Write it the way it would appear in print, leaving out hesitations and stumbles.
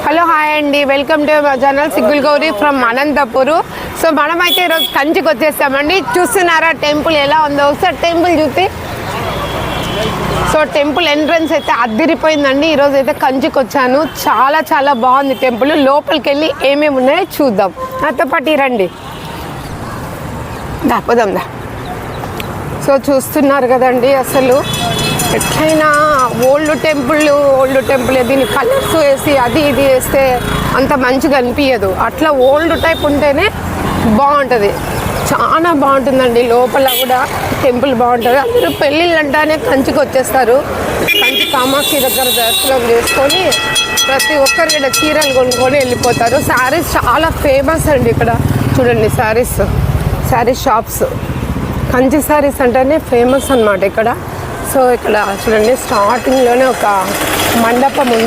Hello hi అండి, welcome to my channel సిగ్గుల్ Gauri from Anantapur. So మనమైతే ఈరోజు కంచికి వచ్చేసామండి. చూస్తున్నారా టెంపుల్ ఎలా ఉందో? ఒకసారి టెంపుల్ చూసి. సో టెంపుల్ ఎంట్రన్స్ అయితే అద్దిరిపోయిందండి. ఈరోజు అయితే కంచికి వచ్చాను. చాలా చాలా బాగుంది టెంపుల్. లోపలికి వెళ్ళి ఏమేమి ఉన్నాయో చూద్దాం. నాతో పాటు రండి, దాపదాం దా. సో చూస్తున్నారు కదండి, అసలు ఎట్లయినా ఓల్డ్ టెంపుల్ దీన్ని కలర్స్ వేసి అది ఇది వేస్తే అంత మంచిగా అనిపించదు. అట్లా ఓల్డ్ టైప్ ఉంటేనే బాగుంటుంది. చాలా బాగుంటుందండి. లోపల కూడా టెంపుల్ బాగుంటుంది. అందరూ పెళ్ళిళ్ళు అంటానే కంచికి వచ్చేస్తారు. కంచి కామాక్షి దగ్గర దర్శనం చేసుకొని ప్రతి ఒక్కరు ఇక్కడ చీరలు కొనుక్కొని వెళ్ళిపోతారు. శారీస్ చాలా ఫేమస్ అండి ఇక్కడ. చూడండి శారీస్ షాప్స్, కంచి శారీస్ అంటేనే ఫేమస్ అన్నమాట ఇక్కడ. సో ఇక్కడ చూడండి, స్టార్టింగ్లోనే ఒక మండపం ఉంది.